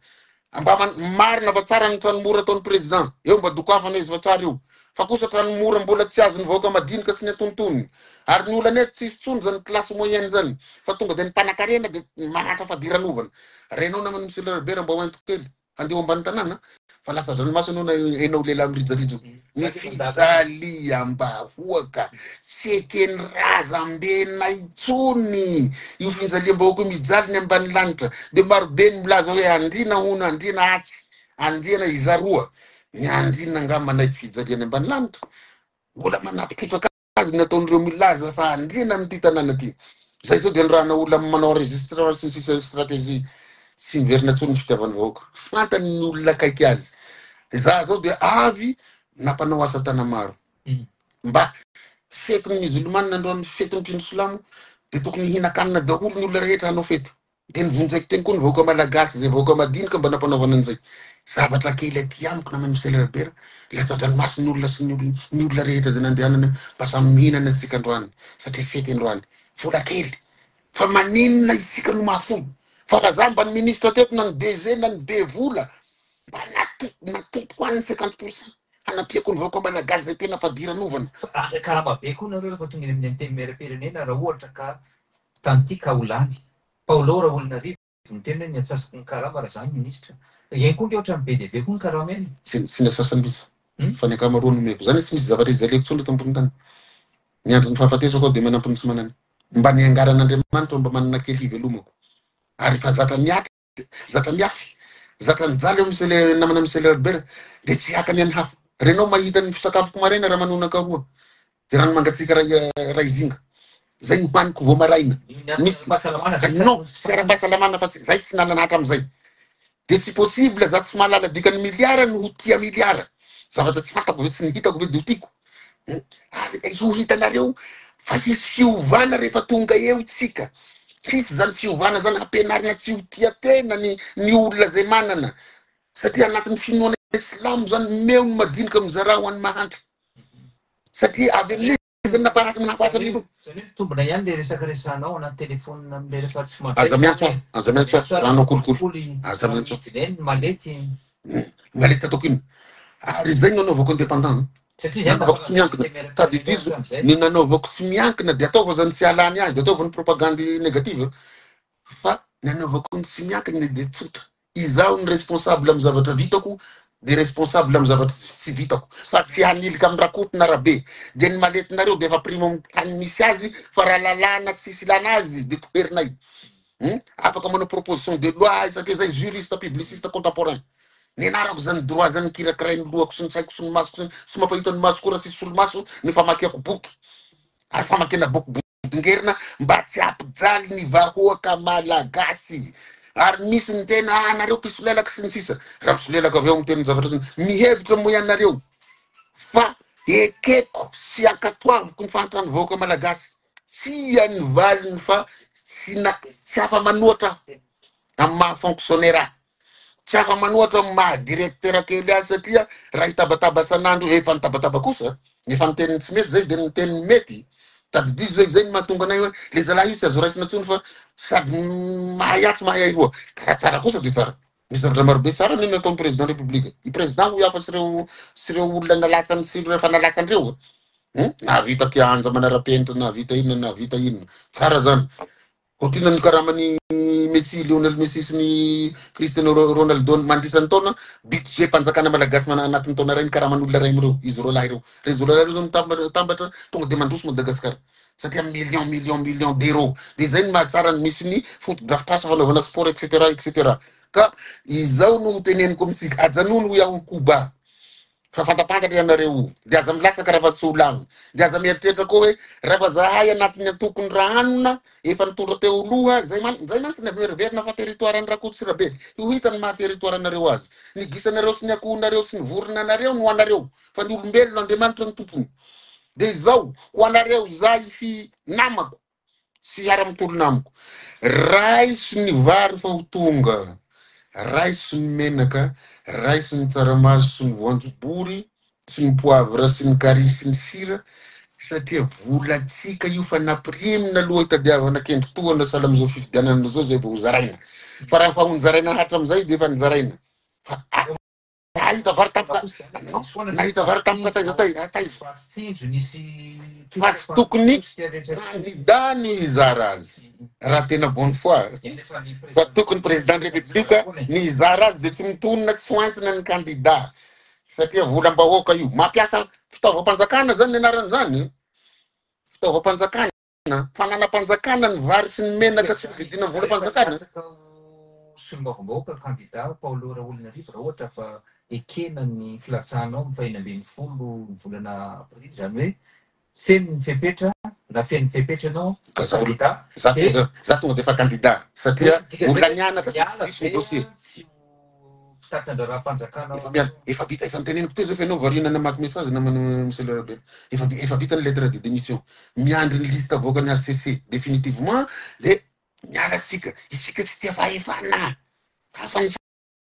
mba marina fa tsara ny tranomora ataon'ny président eo mba dokafana izy fa tsara io fa kosa ka ny mora mbola tsy azo nivoaka madinika sy ny atontony ary ny olana eto tsisy tsony zany klasy moyenne zany fa tonga de ny mpanakarena de mahatra fadiranovana renao namany monsieur le Robert mba hoentiko kely handeha ambany tanàna fa lasa dranomasy anao na enao lehilahy mirijarijo ny fijaliam-bahoaka tsy ekeny raza ambena itsony io finjaliam-bahoaka mijaly ny ambany lanitra de marobe ny milaza hoe andriana hona andriana atsy andriana izaroa ny andriana nga manaiky fijaliany ambany lanitra mbola manapitraka azy nataon'ireo milaza fa andriana amity tanàna ty zay zao de ny rahana olona manao enregistrement sy ny stratégie sy miverina tsony fitiavany vahoaka fantany ny olona akaiky azy za zao de avy nampanao asa tana maro mba fetiny musulmane androany fetiny mpinosolamo de tokony hina-kanina daholo ny olona rehetra hanao fety de nivonjaiky teny koa ny vahoaka malagasy zay vahoaka madinika mba nampanaovana an'izay zavatra kely aty amiko namany monsieur le Robert lasa dranomasy ny olona sy ny olona rehetra zay nandehanana mba samy mihinana antsika androany satria fety androany vola kely fa maninona isika no mahafolo fa raha za mba ny ministre teto na ny DG na ny be vola mba natoko any 50% hanapiako ny vahoaka malagasy zay tena fadiranovana karama be koa nareo rehefa tonga eny amin'ny anteny maera-pirenena raha ohatra ka tantika olany Paolo raha olona rivo miteny hoe ny atsasako ny karama raha zany ministra eny koa nge ohatrany be de be koa ny karama eny sy ny asasambisa fa ny akamaroa nomeko zany tsy misy zavatra izy zaleko tsony tambony tany miandro ny fahafatesako ao de manampy ny tsy manany mba ny angaran'Andriamanitra mba manana kely hivelomako ary fa zatra miafy zatra nijaly eo monsieur le namana monsieur le Robert de tsy hakany any hafa renao mahita ny fisakafoko maraina raha manona karoa de rano mangatsika raha izinga zay ny hoaniko vo maraina misy non sy ara-pahasalamana fa zay tsy nananatra am'izay de tsy possible za tsy mahalala dikany miliara no ho tia miliara zavatra tsy fantako ve tsy nihitako ve de ho tiako ary io hitanareo fa hisy fiovana rehefa tonga eo itsika hisy zany fiovana zany ampianarina tsy ho tia tena ny olona zay manana satria anatin'ny finoana islamo zany meo ny madinika mizara ho an'ny mahantra satria avy amin'io zany naparaky manapatra zany tombona ihany le resaka resanao anaty telefôna am'le rehefa tsy aza miantso ranao kolokolo aza miantso eny malety malety ataoko ino ary zay no anaovako indépendant nanaovako tsy miankina tadidizo ny nanaovako tsy miankina de ataova zany tsy alany azy de ataova ny propagandy négative fa ny anaovako ny tsy miankina de tsotra izaho ny responsable amy zavatra vitako de responsable amy zavatra tsy vitako fa tsy hanilika amy rakoto na rabe de ny maletinareo de efa primo amy tany misy azy fa raha lalàna tsisy ilana azy izy de toerinay afaka manao proposition de loi satria zay juriste publiciste contemporain ny anarako zany droit zany kirakirainy lohako sy ny tsaiko sy ny masoko sy mampahitany masoko raha sisy solomaso ny famakiako boky ary famakina boky bongerina mba tsy ampijaly ny vahoaka malagasy ary misy ny tena anareo pisolelaka sy ny sisa raha misolelaka avy eo miteny zavatra zany mihevitra mo ianareo fa ekeko sy ankatoaviko ny fantrany vahoaka malagasy tsy any valiny fa tsy afa manoatra amy maha fonctionnaire tsy afa manoatra amy maha directeur kely azy satria raha hitabataba sanandro efa nitabataba kosa efa niteny tsy mety zay de niteny mety tadidizo zay zay ny mahatonga anay hoe le zalahy io tsy azo raisina tsony fa sady mahay atsy mahay roa karaha tsara kosa de tsara misy zavatra marobe tsara ny nataon'ny président république i président ho afa sy reo olona nalatsany sy rehefa nalatsandreo nahavita kianja manara-penitra nahavita inona nahavita inona tsara zany otrina ny karamany Messi Lionel Messi sy ny Cristiano Ronaldo mandritran'ny taona budget mpanjakana malagasy anatin'ny taona ray ny karaman'olona ray am'ireo izy roa lahy reo rezo roa lahy reo zao mitambatra tonga de mandroso Madagasikara satria million d'euros de zay ny mahatsara ny misy ny foot-draftage fanaovana sport etc ka izao no teneniko amitsika ajanono ho iaho Koba fa fantapantatra ianareo de aza milatsaka raha fa tsy olano de aza mieritreritra koa hoe raha fa zahay anatin'ny antokony ranona efa nitondra teo loha zay mantsy ny averiverina fa territoire ny rakoto sy rabe io hitany maha territoire anareo azy ny gisanareo sy ny akohonareo sy ny vorona anareo no anareo fa ny olombelona Andriamanitra ny tompony de izao ho anareo zay sy namako sy ara-mitolo namako ray sy ny vary fa ho tonga ray sy ny menaka ray sy ny tsaramaso sy ny voanjobory sy ny poivre sy ny carry sy ny sira satria volatsika io fa napirimina aloha hitadiavana kendro-toana sahala am'izao fifidianana zao zay vao zaraina fa raha fa honjaraina hatra am'izay de efa nizaraina fa Nahita vary tampoka nahita vary tampoka taiza fa tsy tokony candidat ny hizara azy raha tena bonne foi fa tokony président de république ny hizara azy de tsy mitonona tsy hoentina ny candidat satria volam-bahoaka io mampiasa fitaovam-panjakana zany ny anaran'izany fitaovam-panjakana fananam-panjakana ny vary sy ny menaka sy ny vidina volam-panjakana solombavam-bahoaka candidat Paolo Raolinarivo raha ohatra fa ekena ny filatsanao ny fahina ambin'ny folo ny volana aprily zany hoe feno ny fepetra na feno ny fepetra anao candidat za tonga defa candidat satria olona nianatra tsy dossier tatandra raha-mpanjakana efa vita efa miteneniko teo zay fa ianao variana namaky message namana monsieur le Robert efa vita ny lettre de démission miandry ny liste avoaka ny ACC définitivement de miala isika tsy tia fahefana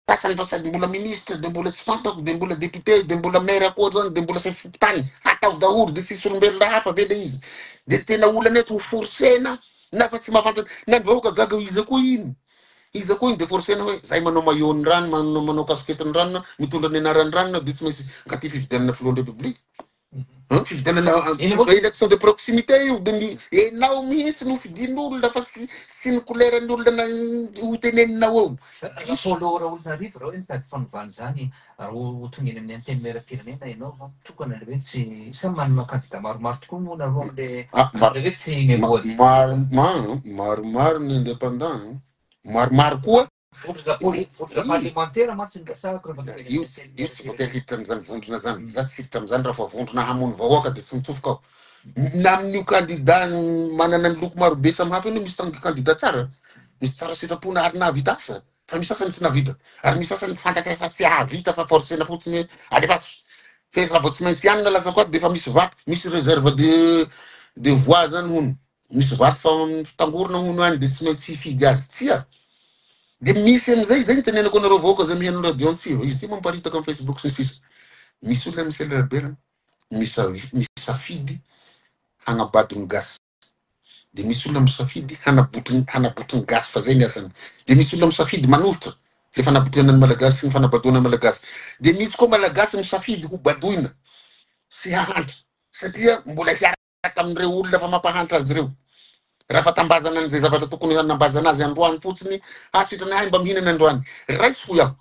sasany fa sady mbola ministre de mbola tsy fantako de mbola député de mbola maire akoa zany de mbola sefotany atao daholo de sisy olombelona hafa ve le izy de tena olana eto ho forsena na fa tsy mahafantatra na ny vahoaka gaga izy koa iny de forsena hoe zay manao maillot-ny rano manao casquette-ny rano mitondra ny anaran'ny rano de tsy maintsy ankaty fifidianana filohan'ny république fifidianana élection de proximité io de enao mihitsy no fidin'olona fa sy ny couleuran'ny olona ho teneninao eo Paolo Raolinarivo raha hoe mitady fanovana zany raha ho tongeny amin'ny anteny maera-pirenena ianao tokana le hoe tsy samy manana candidat maromaro tokoa moa nareo am'le hoe tsy mivoady maromaro ny indépendant maromaro koa vondrona parlementaire mantsy ngasahako io tsy voatery hiditra am'izany vondrona zany za tsy hiditra am'izany raha fa vondrona hamono vahoaka de tsy mitsofoka ao na amin'io candidat manana ny loko maro be samy hafa io misy tangy candidat tsara misy tsara sitrapona ary nahavita asa fa misy sasany tsy nahavita ary misy sasany fantatra efa tsy ahavita fa forsena fotsiny hoe alefaso fa raha vao tsy maintsy ihany nalaza koa de efa misy vaty misy réserve de voix zany hono misy vaty fa fitangorona hono any de tsy maintsy hifidy azy tsia de misy am'izay zay nitenenako anareo vahoaka zay mihaino radio antsiro izy ty mamparitaka amin'ny Facebook sy ny sisa misy olona misy elarbera misafidy hanabadony gasy de misy olona misafidy hanabotony gasy fa zay ny asany de misy olona misafidy manohitra le fanabotoana ny malagasy sy ny fanabadoana malagasy de misy koa malagasy misafidy ho badoina sy hahantra satria mbola hiaraka amin'ireo olona fa mampahantra azy ireo raha fa tambazana an'izay zavatra tokony hanambazana azy androany fotsiny sitrany ahy mba mihinana androany raitsy ho iaho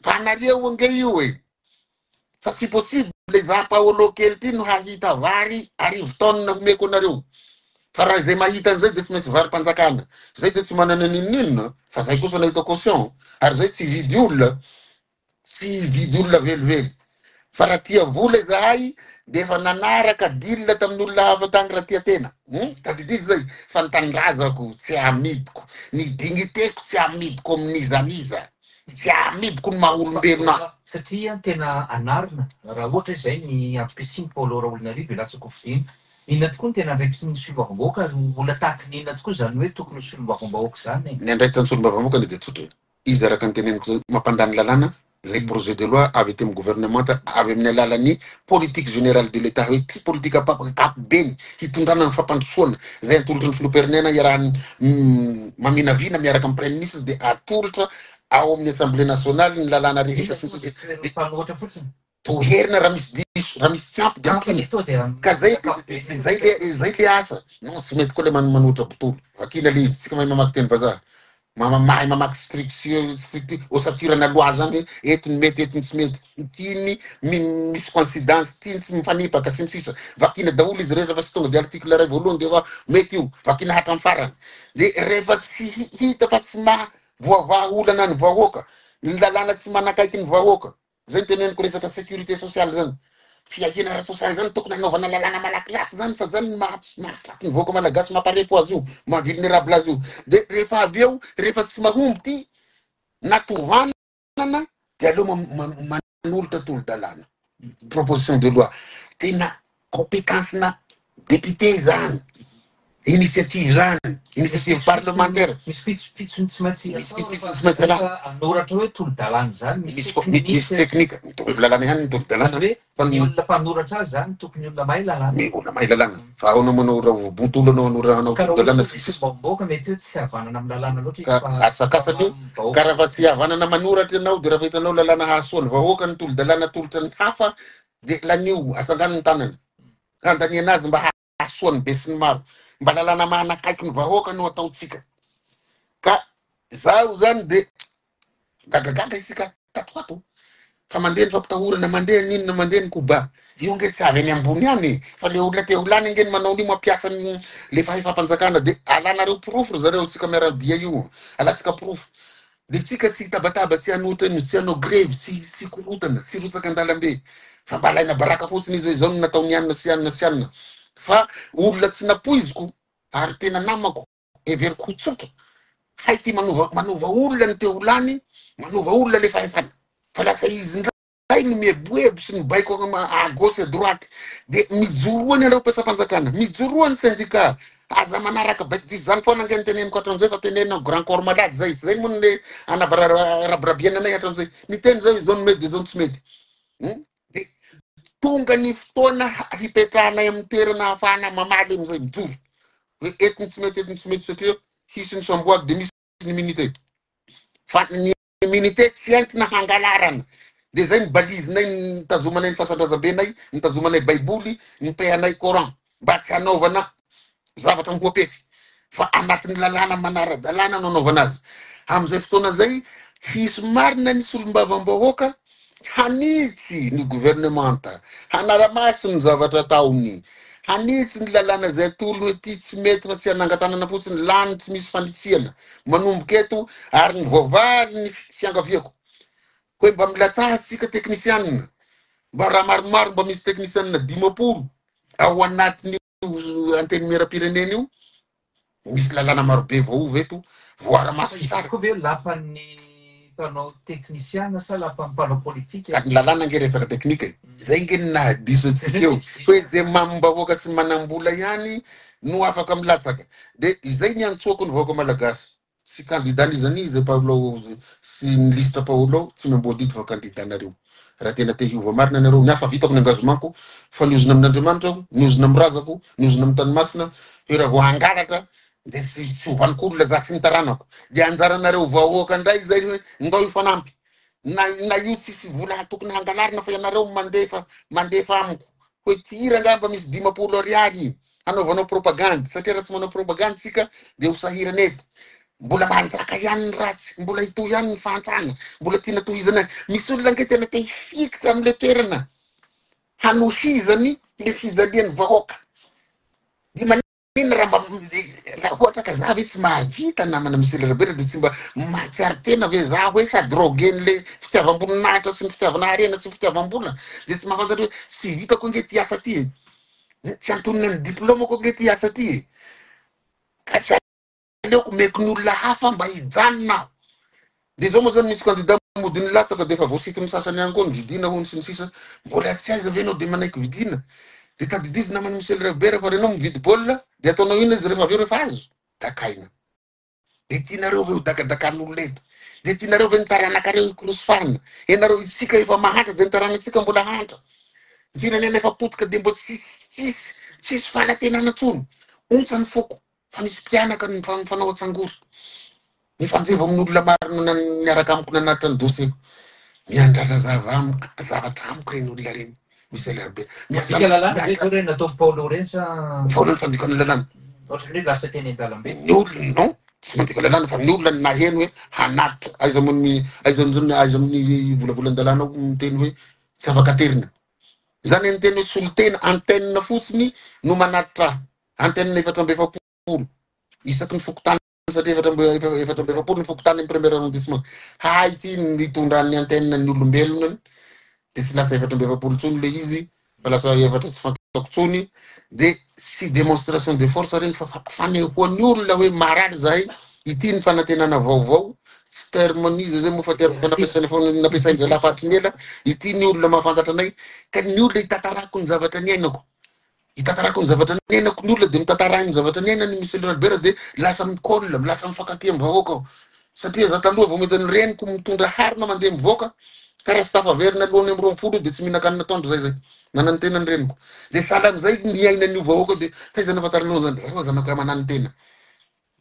fa anareo ange io e fa tsy possible za Paolo kely ty no hahita vary arivo taonina homeko anareo fa raha zay mahita an'izay de tsy maintsy vary-mpanjakana zay de tsy manana ninonina fa zay kosa nahita caution ary zay tsy vidy olona velively fa raha tia vola zahay de efa nanaraka dila tamin'ny olona hafa tany raha tia tena tadididy zay fa nitandrazako tsy amidiko ny digniteko tsy amidiko amin'izaniza tsy amidiko ny maha-olombelona satria tena anarina raha ohatra zay ny ampiasiny Paolo Raolinarivo ilatsako fidina inona tokoa ny tena andraikitsy ny solombavam-bahoaka mbola tahaky ny inona tokoa zany hoe tokony solombavam-bahoaka zany ny andraikitra ny solombavam-bahoaka ny de tsotra izy araka ny teneniko mampandany lalàna zay projet de loi avy tamy gouvernement avy amin'ny alalan'ny politique générale de l'état hoe ty politique apapakapobeny hitondrana ny fampandrosoana zay atolotra ny filoperenena iarahany maminavina miaraka amin'ny premier ministre de atolotra ao amin'ny assemblée nationale ny lalàna rehetra mpanohatra fotsiny toherina raha misy diso raha misy tsampy de ampiny ka zay le asa non tsy mety koa le manohatra botolo vakina le izy tsika mahay mamaky teny vazaha mahay mamaky strict osatirana loi zany etiny mety etiny tsy mety tiny misy coïncidence tiny tsy mifanipaka sy ny sisa vakina daholo izy rehefa tsy tonga de article ray voalohany de fa mety io vakina hatramy farany de rehefa tsy hita fa tsy voavaha olana ny vahoaka ny lalàna tsy manakaiky ny vahoaka zay ny teneniko resaka sécurité sociale zany fiahina ara sociale zany tokony anaovana lalàna malakilaky zany fa zany mahafaty ny vahoaka malagasy mamparepo azy io mahavulnérable azy io de rehefa avy eo rehefa tsy mahomby ty natovanana de aleo manolotra tolo-dalàna proposition de loi tena compétence na député zany initiative zany, initiative parlementaire. misy pitsopitsony tsy maintsy Tsy maintsy raha. anoratra hoe tolo-dalàna zany misy teknika lalàna ihany ny tolo-dalàna hoe ny olona mpanoratra azy zany tokony olona mahay lalàna. olona mahay lalàna fa ao manao bontolo anao tolo-dalàna baoboka mety hoe tsy havanana amin'ny lalàna loatra asakasany io ka raha fa tsy havanana manoratra ianao de raha fa hitanao lalàna hahasoany vahoaka ny tolo-dalàna tolotra ny hafa de lanio asangano ny tanana andaniana azy mba hahasoany be sy ny maro mba lalàna manakaiky ny vahoaka no ataotsika ka zaho zany de gagagaga isika tatoato fa mandeha ny fampitahorana mandeha ninona mandeha ny koba io nge tsy avy any ambony any fa le olona te olany nge manao nio mampiasa le fahefam-panjakana de alanareo pirofo zareo tsika miaradia io alatsika pirofo de tsika tsy tabataba tsy anotrany tsy anao greve tsy korotana tsy rotsaka andalambe fa mba alaina baraka fotsiny izy hoe zao no natao nianina sy anina sy anina fa olona tsy napoiziko ary tena namako everiko tsotra hay ty manova olona ny te olany manova olona le fahefana fa lasa izy ndray ny mieboebo sy mibaiko à gauche à droite de mijoroany areo mpiasa-panjakana mijoroany syndicat aza manaraka baiko zany foana nge niteneniko hatram'izay fa tenena grand corps malade zay zay moa le anabarabiana anay hatram'izay miteny zao izao no mety de zao no tsy mety de tonga ny fotoana hipetrahanay amin'ny toerana hafahana mamaly am'izay mijoro hoe etiny tsy mety satria hisy ny samboady de misy ny minité fa ny minité tsy entina hangalarana de zay ny balizinay nitazomanay ny fahasandrazabenay nitazomanay baiboly nipehanay coran mba tsy hanaovana zavatra mipopefy fa anatin'ny lalàna manara-dalàna no anaovana azy am'izay fotoana zay hisy marina nisy olom-bavam-bahoaka hanitsy ny gouvernemanta hanara-maso ny zavatra taony hanitsy ny lalàna zay tolo hoe ty tsy mety fa tsy anangatanana fotsiny lany tsy misy fanitsihana manomboka eto ary ny voavaly ny fiangaviako hoe mba milatsahatsika teknisianina mba raha maromaro mba misy teknisianina 10 ao anatiny anteny miera-pirenena io misy lalàna marobe vaova eto voara-maso tsara koa ve lapan'ny mpanao teknisiana sa lapan'ny mpanao politika ka ny lalàna nge resaka teknika zay nge nahadiso atsika eo hoe zay mambahoaka sy manambola ihany no afaka milatsaka de izay ny antsoako ny vahoaka malagasy sy candidanizany izy Paulo sy ny lista Paulo tsy memboadito fa candidanareo raha tena te hiova marina nareo miafa vitako ny engagementko fa niozina amin'Andriamanitra niozina amin'ny razako niozina amin'ny tanomasina hoe raha voangalatra de tsy hovanik'olona za sy ny taranako de anjaranareo vahoaka ndray zay hoe ndao ifanampy na io tsisy vola tokony hangalarina fa ianareo mandefa amiko hoe tira ngamba misy 10 ariary hanaovanao propagande satria raha tsy manao propagande tsika de hosahirana eto mbola manjaka ihany ny ratsy mbola hitohy ihany ny fahantrana mbola tiana tohizana misy olona nge tena te hifikitra am'le toerana hanosizany le fizaliany vahoaka de manina raha ohatra ka za ve tsy mahavita namana misy lerabe de tsy mba mahatsiary tena ve za hoe sady drogen'le fitiavam-boninahitra sy ny fitiavana harena sy ny fitiavam-bola de tsy mahafantatra hoe tsy vitako nge ty asa ty tsy antonina ny diplôma ko nge ty asa ty ka tsy aleoko meko ny olona hafa mba hijanona de zao moa zany misy candidat modiny latsaka de fa voasity ny sasany ihany koa ny vidina hony sy ny sisa mbola tsy aiza venao de manaiky vidina de tadidizy namany misy lerabe fa renao mividy baolina de ataonao ina izy rehefa aveo rehefa azo dakaina de tianareo ve ho dakadakan'olona eto de tianareo ve nitaranak'areo ikorosofana ianareo itsika efa mahantra de nitaranantsika mbola hantra ny firenena efa potika de mbo tsisy fanatenana tsony ontsa ny foko fa misy mpianaka ny fanao atsangory ny fanjeva amin'olona marina niaraka amiko nanatitra ny dosiako miandrara zavatra amiko reny olona reny misy lerabe nataovy Paulo reny sa vonany fandikana lalàna ohatra hoe lasa teny an-dalambe ny olona non tsy mandika lalàna fa ny olona ny naheno hoe hanatitra aiza amin'ny volavolan-dalàna ao miteny hoe tsy afaka aterina zany niteny hoe solotena antenne fotsiny no manatitra antenne 450 isaky ny fokotany satria 450 ny fokotany amin'ny premier arrondissement hay ty nitondran'ny antenne ny olombelona de tsy lasa 450 tsony le izy fa lasa efatra tsy fantako tsony de sy démonstration de force reny fa fanehoan'ny olona hoe marary zahay ity ny fanantenana vaovao tsy termonize zay moa fa terme nampiasainy zay lafatriny ela ity ny olona mahafantatra anay ka ny olona hitatarako ny zavatra ny ainako Itatarako ny zavatra nenako ny olona de mitatarahy ny zavatra nenany misy Albert de lasa mikolla, lasa mifankatia amin'ny vahoaka aho. Satria za taloha vao mety ny reniko mitondra harina mandeha mivoaka karaha sy tafaverina alohan'ny amin'ny 20 de tsy mihinan-kanina atoandro zay. Nanany tena ny reniko. De sahala am'izay miaina an'io vahoaka de taizana afantaranao zany. Reo zanaka manany tena.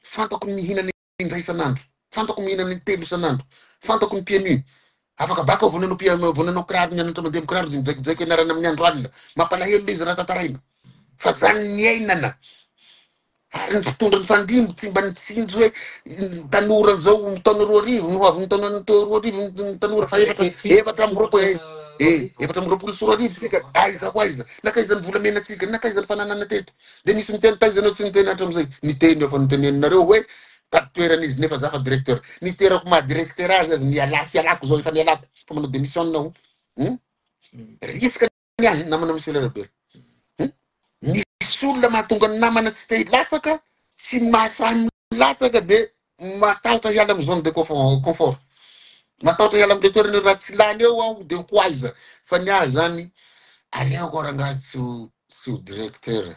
Fantako ny mihinana indray isan'andro. Fantako mihinana ny 3 isan'andro. Fantako ny piano. Afaka baka vonanao piano, vonanao kiraro mianatra mandeha kiraro zay mijaikijaiky ianarana amin'ny andro alina. Mampalahelo izy raha tataraina. Fa zany ny ainana. Ary ny fitondra ny fandimby tsy mba nitsinjo hoe tanora zao taona 2000 no avy ny taona 2000 ny tanora fa efatra amby roapolo efatra amby roapolo sy 2000 sika aiza ho aiza nakaiza ny volamena tsika nakaiza ny fananana teto de misy miteny taizanao sy niteny hatram'izay niteny efa niteneninareo hoe tatoeran'izy nefa za fa directeur niterako ma directeur azy azy mialako zao efa mialako fa manao démission nao risque ny ahy namana monsieur Robert misy olona mahatonga ny namana tsy te hilatsaka sy mahasamy latsaka de matahotra hiala amin'ny zone de confort matahotra hiala amin'ny toerana raha tsy lany eo aho de ho aiza fa ny ahy zany aleoko rangazy tsy ho directeur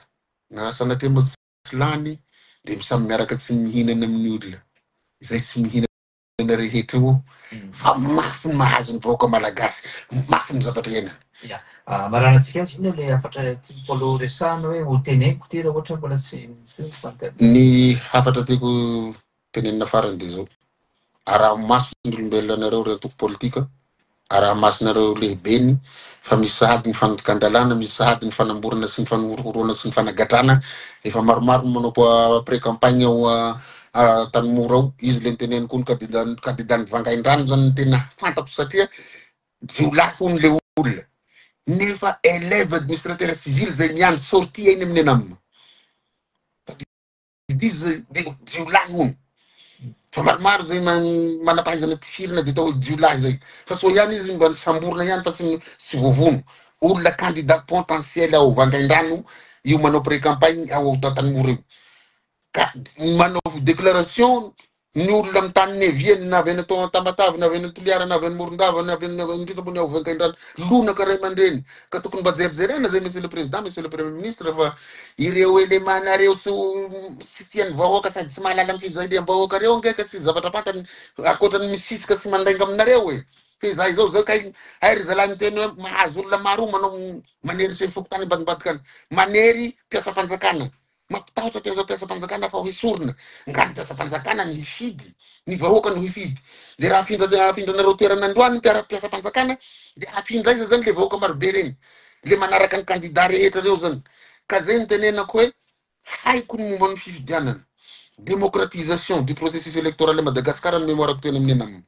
na sanatria mo tsy lany de misamy miaraka tsy mihinana amin'ny olona izay tsy mihinana rehetra io fa mafy ny mahazo ny vahoaka malagasy mafy ny zavatra iainana. Ya, maranatsika azy ino le afatra timpolo resano hoe ho teneniko ty raha ohatra mbola tsy ny hafatra tiako tenenina farany de zao araha-maso ny olombelonareo retoko politika araha-masonareo lehibeny fa misy sahady ny fanokandalana misy sahady ny fanamborana sy ny fanorohorona sy ny fanagatrana efa maromaro manao pré-campagne ao Tanimora ao izy le niteneniko ny kandidany vangaindrano zany tena fantako satria jiolahy hony le olona nefa élève administrateur civil zay miandro sortie eny amin'ny anamina izy jiolahy hony fa maromaro zay manampahaizana tifirina de tao jiolahy zay fa so ihany izy mba samborona ihany fa sy vovono olona candidat potentiel ao vangaindrano io manao pré-campagne ao Tanimora io ka manao déclaration ny olona amin'ny tany nevieny na avy any atao Tamatavy na avy any Toliara na avy any Morondava na avy any Ndritambony ao vangaindrano lonaka ray aman-dreny ka tokony mba jerijerena zay monsieur le président monsieur le premier ministre fa ireo elemanareo tsy tiany vahoaka sady tsy mahalala ny fizahily amin'ny vahoaka reo angeka tsy zavatra fantany akoatrany misisika sy mandainga aminareo hoe fa zao kay airy zalahy miteny hoe mahazo olona maro manao manery sy fokotany ambadimbadika any manery mpiasa fanjakana mampitahotra piasa fanjakana fa hoesorina ngany piasa fanjakana ny hifidy ny vahoaka ny hifidy de raha afindranareo toerana androany piasa fanjakana de afindraiza zany le vahoaka marobe reny le manaraka ny candidat rehetra reo zany ka zay nitenenako hoe haiko ny momba ny fifidianana démocratisation du processus électoral Madagascar ny mémoire teny amin'ny anamina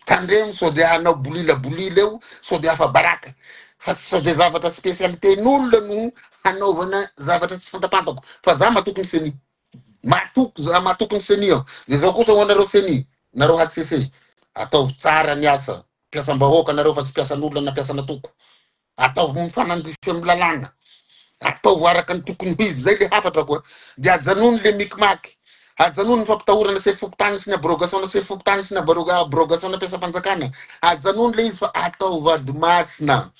tandremo so de hanao bolila eo so de hafa baraka fa so de zavatra spécialité n'olona no hanaovana zavatra tsy fantapantako fa za matoky ny seni matoky ny seni ao de zao kosa ho anareo seni nareo HCC ataovy tsara ny asa piasam-bahoaka nareo fa tsy piasan'olona na piasa natoko ataovy mifanandrify amin'ny lalàna ataovy araka ny tokony ho izy zay le hafatra koa de ajanony le mikimaky ajanony ny fampitahorana sy fokotany sy ny abrogation sy fokotany sy ny abrogation na piasa fanjakana ajanony le izy fa atao vady masina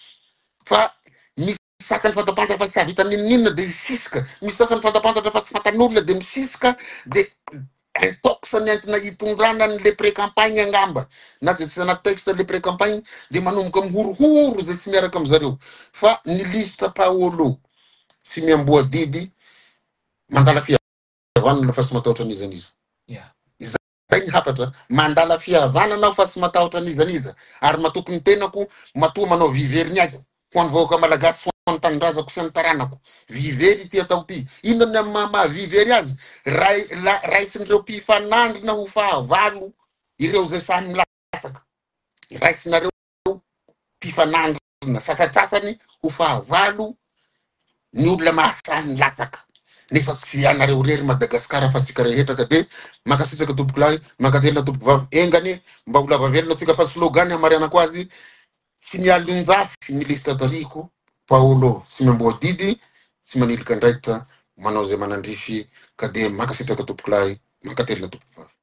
fa misy sasany fantapantatra fa tsy avita ninina de misisika misy sasany fantapantatra fa tsy fantan'olona de misisika de intokisany entina hitondrana le pré-campagne angamba na de tsy anaty texte le pré-campagne de manomboka mihorohoro zay tsy miaraka am'zareo fa ny lista Paolo tsy miamboa didy mandala fihavanana fa tsy matahotra an'izaniza zay ny hafatra mandala fihavanana fa tsy matahotra an'izaniza ary matoky ny tenako matoa manao viveriny aiko ho an'ny vahoaka malagasy ho an'ny tanindrazako sy ny taranako vivery ty atao ty inona ny mahavivery azy raisin'ireo mpifanandrina ho fahavalo ireo zay samy milatsaka raisinareo mpifanandrina sasasasany ho fahavalo ny olona mahasamy latsaka nefa tsy anareo rery Madagasikara fa sika rehetra ka de makasitsaka tompoko lahy makatelina tompoko vavy engany mba ho lava velona tsika fa slogan amarianako azy tsy mialonjafy milista tariko Paolo tsy miamboa didy tsy manilika ndraikitra manao zay manandrify ka de makasitraka tompoko lahy makatelina tompoko vavy.